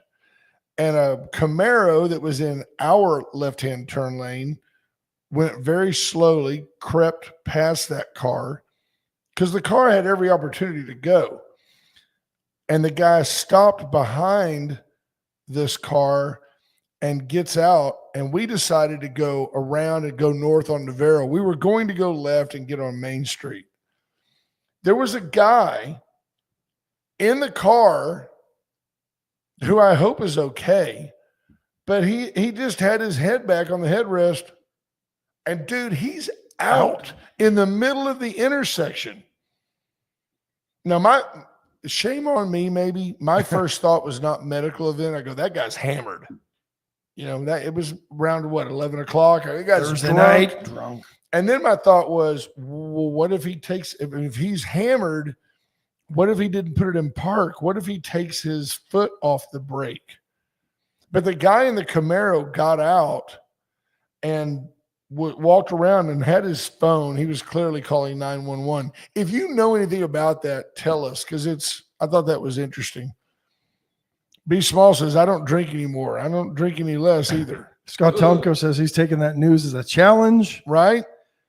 And a Camaro that was in our left-hand turn lane went very slowly, crept past that car because the car had every opportunity to go. And the guy stopped behind this car and gets out, and we decided to go around and go north on Navarro. We were going to go left and get on Main Street. There was a guy in the car who I hope is okay, but he just had his head back on the headrest, and dude, he's out in the middle of the intersection. Now, shame on me, maybe. My first thought was not medical event. I go, that guy's hammered. That it was around 11 o'clock. That guy's Thursday drunk. night, drunk. And then my thought was, well, what if if he's hammered, what if he didn't put it in park? What if he takes his foot off the brake? But the guy in the Camaro got out and walked around and had his phone. He was clearly calling 911. If you know anything about that, tell us, because I thought that was interesting. B Small says, I don't drink anymore. I don't drink any less either. Scott Tomko says he's taking that news as a challenge. Right?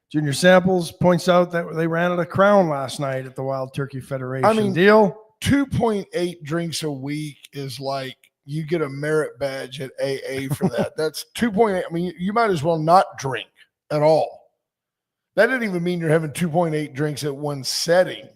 Junior Samples points out that they ran out of Crown last night at the Wild Turkey Federation deal. 2.8 drinks a week is like you get a merit badge at AA for that. That's 2.8. I mean, you might as well not drink at all. That doesn't even mean you're having 2.8 drinks at one setting.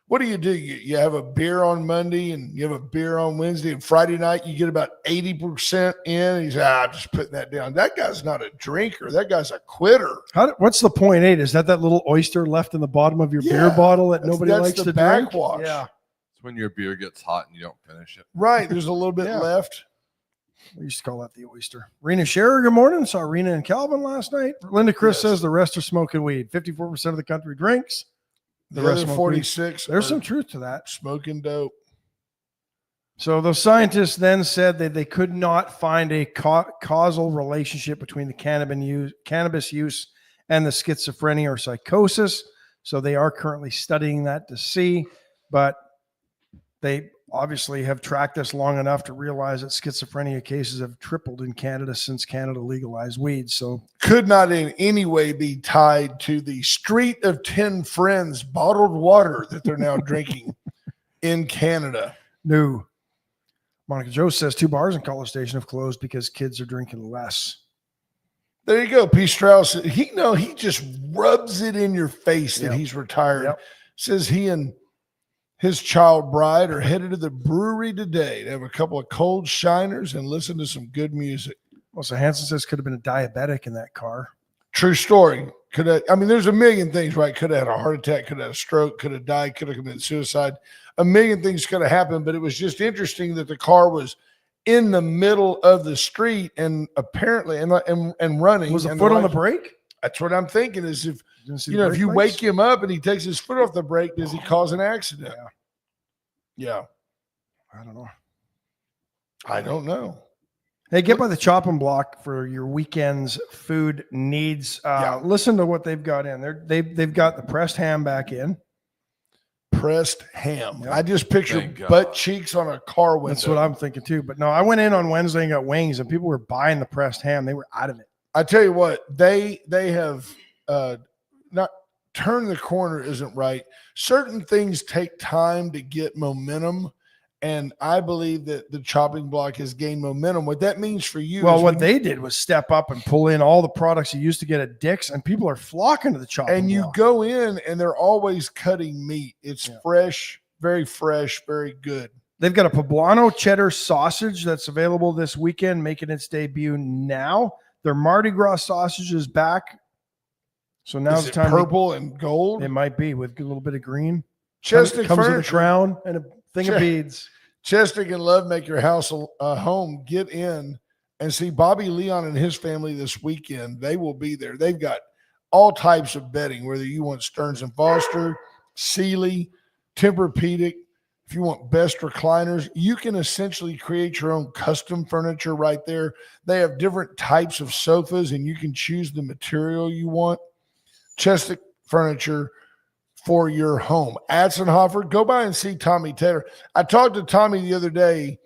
What do? You have a beer on Monday and you have a beer on Wednesday, and Friday night you get about 80% in. And you say, I'm just putting that down. That guy's not a drinker. That guy's a quitter. What's the 0.8? Is that little oyster left in the bottom of your beer bottle that nobody likes to drink? Backwash. Yeah. It's when your beer gets hot and you don't finish it. Right. There's a little bit left. We used to call that the oyster. Rena Scherer, good morning. Saw Rena and Calvin last night. Linda Chris says the rest are smoking weed. 54% of the country drinks. The rest 46. There's some truth to that. Smoking dope. So those scientists then said that they could not find a causal relationship between the cannabis use and the schizophrenia or psychosis. So they are currently studying that to see, but they obviously have tracked this long enough to realize that schizophrenia cases have tripled in Canada since Canada legalized weed. So could not in any way be tied to the Street of 10 Friends bottled water that they're now drinking in Canada. No. Monica Joe says 2 bars in College Station have closed because kids are drinking less. There you go. P. Strauss. He just rubs it in your face that he's retired. Yep. Says he and his child bride are headed to the brewery today to have a couple of cold shiners and listen to some good music. Well, so Hanson says could have been a diabetic in that car. True story. There's a million things, right? Could have had a heart attack, could have had a stroke, could have died, could have committed suicide. A million things could have happened, but it was just interesting that the car was in the middle of the street and apparently and running. Was the foot on the brake? That's what I'm thinking is if you wake him up and he takes his foot off the brake, does he cause an accident? Yeah. I don't know. I don't know. Hey, get by the chopping block for your weekend's food needs. Listen to what they've got in. They've got the pressed ham back in. Pressed ham. Yep. I just picture butt cheeks on a car window. That's what I'm thinking too. But no, I went in on Wednesday and got wings, and people were buying the pressed ham. They were out of it. I tell you what, they have not turned the corner isn't right. Certain things take time to get momentum. And I believe that the chopping block has gained momentum. What that means for you. Well, what they did was step up and pull in all the products you used to get at Dick's, and people are flocking to the chopping block. And you go in and they're always cutting meat. It's fresh, very good. They've got a poblano cheddar sausage that's available this weekend, making its debut now. Their Mardi Gras sausage is back. So now's the time. Purple and gold? It might be with a little bit of green. Chestic comes furniture. with a crown and a thing of beads. Chestic and Love make your house a home. Get in and see Bobby Leon and his family this weekend. They will be there. They've got all types of bedding, whether you want Stearns & Foster, Sealy, Tempur-Pedic. If you want best recliners, you can essentially create your own custom furniture right there. They have different types of sofas, and you can choose the material you want. Chestic furniture for your home. Atzenhofer, go by and see Tommy Taylor. I talked to Tommy the other day.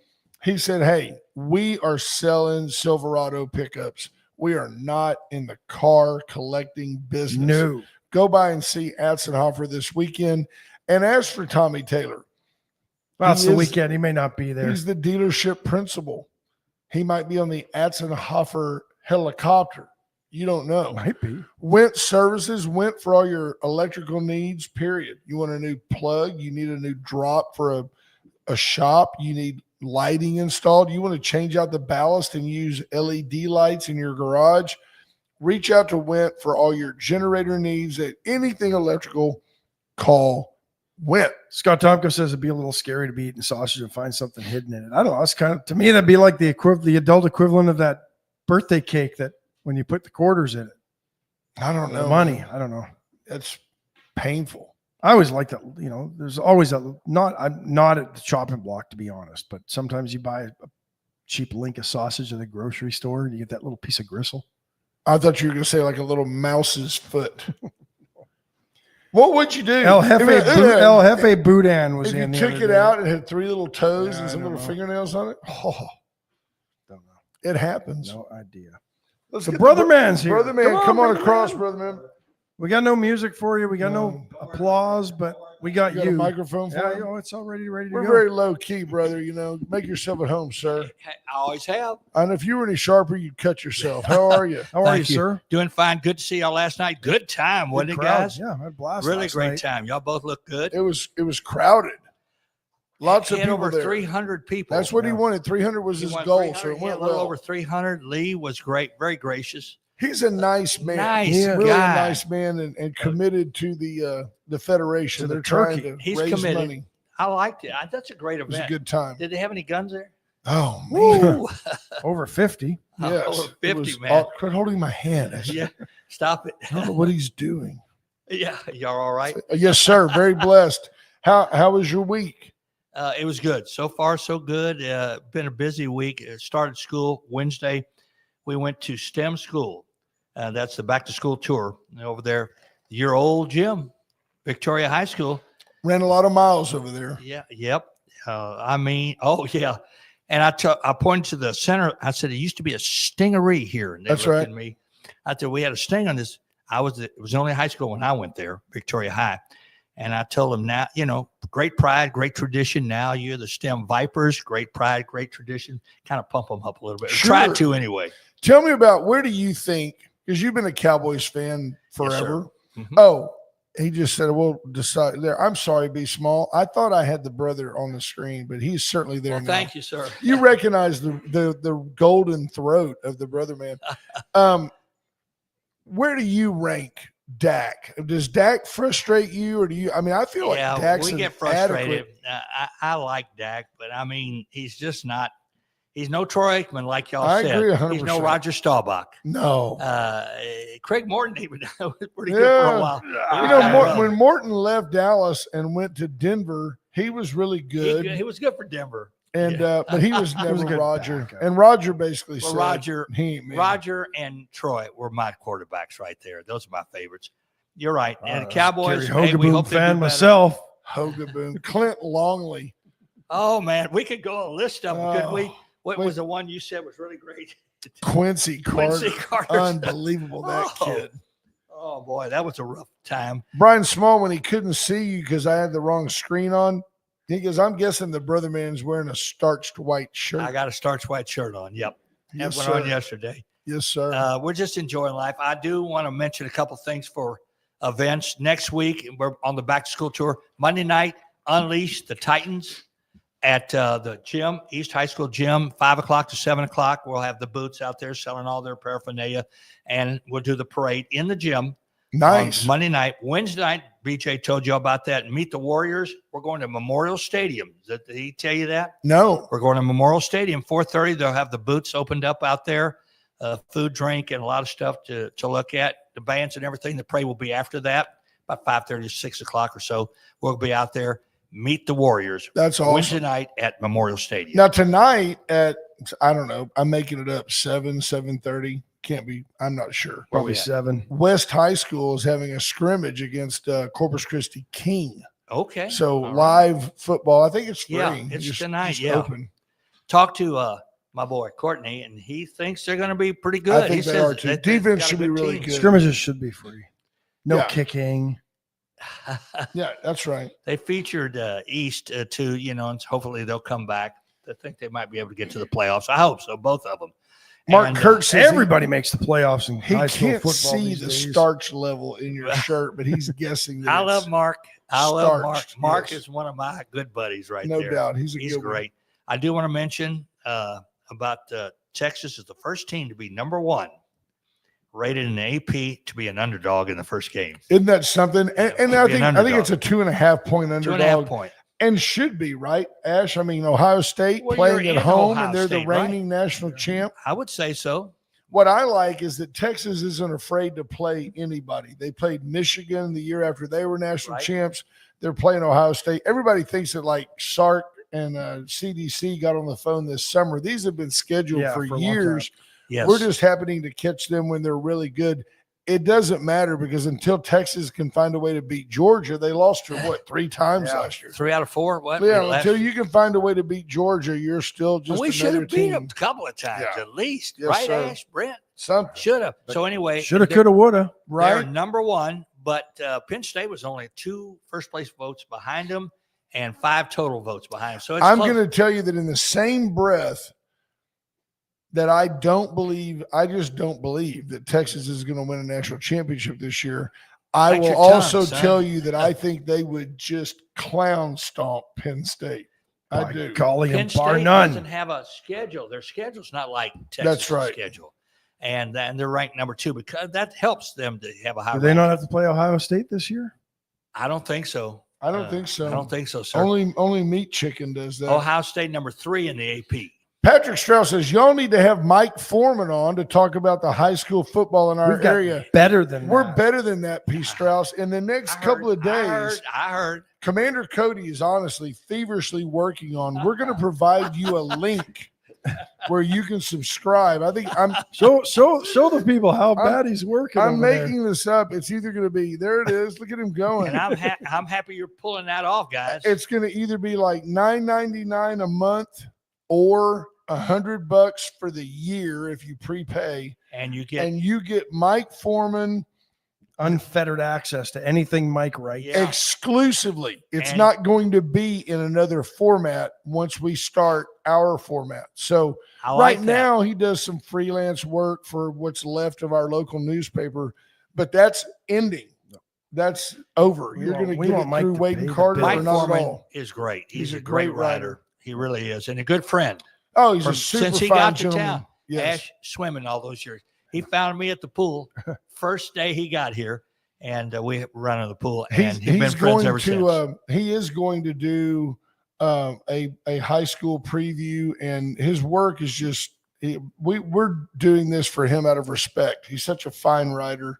He said, hey, we are selling Silverado pickups. We are not in the car collecting business. No. Go by and see Atzenhofer this weekend. And as for Tommy Taylor, well, it's the weekend. He may not be there. He's the dealership principal. He might be on the Atzenhofer helicopter. You don't know. Might be. Went services, went for all your electrical needs, period. You want a new plug, you need a new drop for a shop, you need lighting installed, you want to change out the ballast and use LED lights in your garage, reach out to Went for all your generator needs. At anything electrical, call Went. Scott Tomko says it'd be a little scary to be eating sausage and find something hidden in it. I don't know. It's kind of, to me, that'd be like the adult equivalent of that birthday cake that when you put the quarters in it. I don't know. Money. I don't know. It's painful. I always like that. You know, there's always I'm not at the chopping block, to be honest, but sometimes you buy a cheap link of sausage at the grocery store and you get that little piece of gristle. I thought you were going to say like a little mouse's foot. What would you do? El Jefe Boudin was if in. you the took other it day. out and had 3 little toes Yeah, and some I little don't know. fingernails on it. Oh, Don't know. it happens. No idea. Let's The get brother man's here. Brother man, come on brother across, man. brother man. We got no music for you. We got no No. applause, but we got You got you. a microphone for Yeah, him? it's all ready to We're go. very low key, brother. You know, make yourself at home, sir. I always have. And if you were any sharper, you'd cut yourself. How are you? How are you, Thank you. sir? Doing fine. Good to see y'all last night. Good time, wasn't Good it, crowd. guys? Yeah, I had a blast. Really last great night. time. Y'all both look good. It was crowded. Lots of He had people over there. 300 people. That's what he Yeah. wanted. 300 was He his won goal, 300. so it He had went a little well. over 300. Lee was great, very gracious. He's a nice man. Nice really guy. a nice man and committed to the federation. To the They're trying turkey. to He's raise committed. money. I liked it. That's a great It was a event. good time. Did they have any guns there? Oh man. Woo! Over 50. Yes. Over It 50, was- man. Quit holding my hand. Yeah. Stop it. I don't know what he's doing. Yeah. Y'all all right? Yes, sir. Very blessed. How was your week? It was good. So far, so good. Been a busy week. Started school Wednesday. We went to STEM school. That's the back to school tour over there. Your old gym, Victoria High School. Ran a lot of miles over there. Yeah. Yep. Oh yeah. And I pointed to the center. I said, it used to be a stingery here. And they That's looked right. at me. I said, we had a sting on this. It was the only high school when I went there, Victoria High. And I told them now, great pride, great tradition. Now you're the STEM Vipers, great pride, great tradition. Kind of pump them up a little bit. Sure. Try to anyway. Tell me about where do you think, because you've been a Cowboys fan Yes, sir. forever. Mhm. Oh, he just said, we'll decide there. I'm sorry, be small. I thought I had the brother on the screen, but he's certainly there Well, now. thank you, sir. You recognize the golden throat of the brother man. Where do you rank Dak? Does Dak frustrate you, or do you? I mean, I feel like Dak's we an get frustrated. adequate- I like Dak, but I mean, he's just not. He's no Troy Aikman, like y'all I said. agree He's 100%. no Roger Staubach. No. Craig Morton even was pretty good for a while. You know, when Morton left Dallas and went to Denver, he was really good. He was good for Denver. And but he was never a good Roger. backup. And Roger basically Well, said Roger, he ain't me. Roger and Troy were my quarterbacks right there. Those are my favorites. You're right. And Uh, Cowboys, Gary hey, we Hogaboom hope they do fan better. myself. Hogaboom, Clint Longley. Oh man, we could go a list of them, couldn't we? Oh, What wait. was the one you said was really great? Quincy Carter. Quincy Carter. Unbelievable, that Oh. kid. Oh boy, that was a rough time. Brian Small, when he couldn't see you because I had the wrong screen on, he goes, I'm guessing the brother man's wearing a starched white shirt. I got a starch white shirt on. Yep, Yes, had one on sir. yesterday. Yes, sir. We're just enjoying life. I do want to mention a couple things for events next week. We're on the back to school tour. Monday night, Unleash the Titans at the gym, East High School gym, 5 o'clock to 7 o'clock. We'll have the boots out there selling all their paraphernalia, and we'll do the parade in the gym. Nice. On Monday night. Wednesday night, BJ told you about that. Meet the Warriors. We're going to Memorial Stadium. Did he tell you that? No. We're going to Memorial Stadium, 4:30. They'll have the booths opened up out there, food, drink, and a lot of stuff to look at. The bands and everything. The parade will be after that, about 5:30 to 6 o'clock or so. We'll be out there. Meet the Warriors. That's awesome. Wednesday night at Memorial Stadium. Now tonight at, I don't know, I'm making it up, 7:30. Can't be, I'm not sure. Probably Yeah. 7. West High School is having a scrimmage against Corpus Christi King. Okay. So All right. live football. I think it's free. Yeah, it's tonight, yeah. Open. Talk to my boy Courtney, and he thinks they're going to be pretty good. I think he they says are too. they've Defense got a should be good really team. good. Scrimmages should be free. No Yeah. kicking. Yeah, that's right. They featured East too, and hopefully they'll come back. I think they might be able to get to the playoffs. I hope so, both of them. Mark And, Kurt says Everybody makes the playoffs in he high school can't football see these the days. starch level in your shirt, but he's guessing that I it's love Mark. I love Mark. starched, Mark yes. is one of my good buddies right no there. doubt. He's He's good one. great. I do want to mention about Texas is the first team to be number 1 rated in the AP to be an underdog in the first game. Isn't that something? And to I be an think it's a 2.5 point 2.5 underdog, point. and should be, right, Ash? I mean, Ohio State Well, playing you're at in home, Ohio and they're State, the right? reigning national champ. I would say so. What I like is that Texas isn't afraid to play anybody. They played Michigan the year after they were national Right. champs. They're playing Ohio State. Everybody thinks that like Sark and CDC got on the phone this summer. These have been scheduled Yeah, for for a long years. Yes. We're just happening to catch them when they're really good. It doesn't matter because until Texas can find a way to beat Georgia, they lost her, what, 3 times Yeah. last year? 3 out of 4. What? Yeah, Last until year. you can find a way to beat Georgia, you're still And just we should another have beat them team. a couple of times Yeah. at least. Yes, right, sir. Ash? Brent? Something, Should have. So anyway. Shoulda, they're- coulda, woulda. They're right? number 1, but Penn State was only 2 first place votes behind them and 5 total votes behind them. So it's I'm close. going to tell you that in the same breath that I just don't believe that Texas is going to win a national championship this year. I Bite will your tongue, also son. tell you that I think they would just clown stomp Penn State. I By do. golly, Penn and bar State none. doesn't have a schedule. Their schedule's not like Texas' That's right. schedule. And they're ranked number 2 because that helps them to have a high Do they ranking. not have to play Ohio State this year? I don't think so. I don't think so. I don't think so, sir. Only Meat Chicken does that. Ohio State number 3 in the AP. Patrick Strauss says, y'all need to have Mike Foreman on to talk about the high school football in our We've got area. better than We're that. better than that, P. Strauss. In the next couple of days, I heard. Commander Cody is honestly feverishly working on. We're going to provide you a link where you can subscribe. I think Show the people how bad he's working. I'm over there. making this up. It's either going to be there. It is. Look at him going. And I'm happy you're pulling that off, guys. It's going to either be like $9.99 a month or $100 for the year if you prepay, and you get and you get Mike Foreman unfettered access to anything Mike writes. Yeah. exclusively. It's And- not going to be in another format once we start our format. So I like right that. now he does some freelance work for what's left of our local newspaper, but that's ending. That's over. We You're want- going to we get want it Mike through to Wade pay and the Carter bill. or Mike not at Foreman all. is great. He's He's a great writer. He really is, and a good friend. Oh, he's From- a super since he fine got to gentleman. town. Yes. Ash swimming all those years. He found me at the pool first day he got here, and we run in the pool, and he's been friends ever since. He is going to do a high school preview, and his work is just we're doing this for him out of respect. He's such a fine writer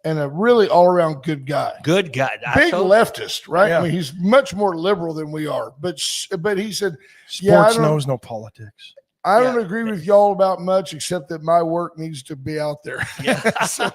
and a really all around good guy. Good guy. Big leftist, right? Yeah. I mean, he's much more liberal than we are. But he said, Sports Yeah, I don't- knows no politics. I don't Yeah. agree with y'all about much except that my work needs to be out there. Yeah. So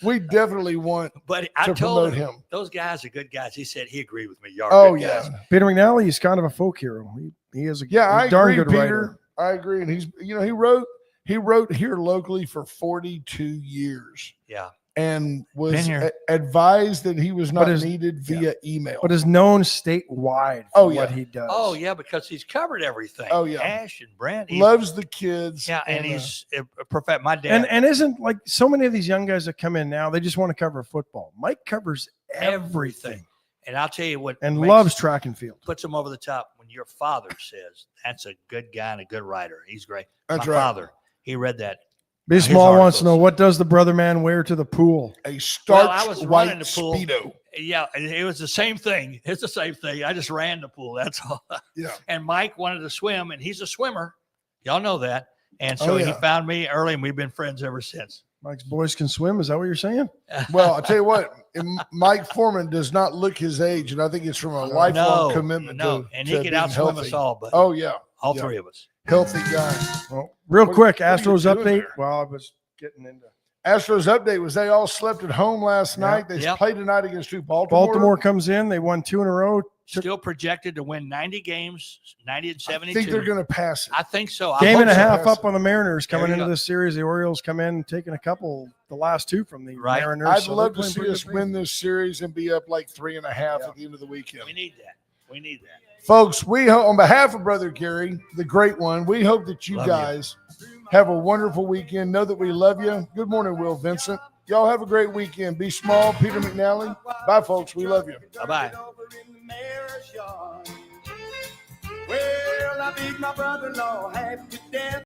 we definitely want But I to told promote him, him. those guys are good guys. He said he agreed with me. Y'all are Oh good yeah. guys. Peter McNally is kind of a folk hero. He is a Yeah, I darn agree, good Peter. writer. I agree. And he's, he wrote here locally for 42 years Yeah. and was Been here. advised that he was not his- needed via email. But is known statewide for Oh, yeah. what he does. Oh, yeah, because he's covered everything. Oh, yeah. Ash and Brent. He's, Loves the kids. yeah, and he's a perfect. My dad. And isn't like so many of these young guys that come in now, they just want to cover football. Mike covers everything And I'll tell you what. and makes- loves track and field. puts him over the top when your father says that's a good guy and a good writer. He's great. That's My right. father, he read that. B his Small wants to know, articles. what does the brother man wear to the pool? A starched I was white running the pool. Speedo. Yeah, and it was the same thing. It's the same thing. I just ran the pool. That's all. Yeah. And Mike wanted to swim, and he's a swimmer. Y'all know that. And so Oh, he yeah. found me early, and we've been friends ever since. Mike's boys can swim. Is that what you're saying? Well, I'll tell you what, Mike Foreman does not look his age, and I think it's from a lifelong commitment to and to he can being outswim healthy. us all, but Oh, yeah. all yeah. three of us. Healthy guy. Well, real What- quick, what are you Astros doing update. there? Well, I was getting into Astros update was they all slept at home last Yeah. night. They Yep. played tonight against who? Baltimore. Baltimore comes in. They won 2 in a row. Still projected to win 90 games, 90 and I 72. think they're going to pass it. I think so. I Game hope and a so. half up on the Mariners There coming you into go. this series. The Orioles come in taking a couple, the last 2 from the Right. Mariners. I'd so love they're to playing see pretty us good win this series and be up like 3.5 Yeah. at the end of the weekend. We need that. We need that. Folks, on behalf of Brother Gary, the great one, we hope that you Love guys have a wonderful weekend. Know that we love you. Good morning, Will Vincent. Y'all have a great weekend. Be small, Peter McNally. Bye, folks. We love you. Bye-bye. Well, I beat my brother-in-law half to death.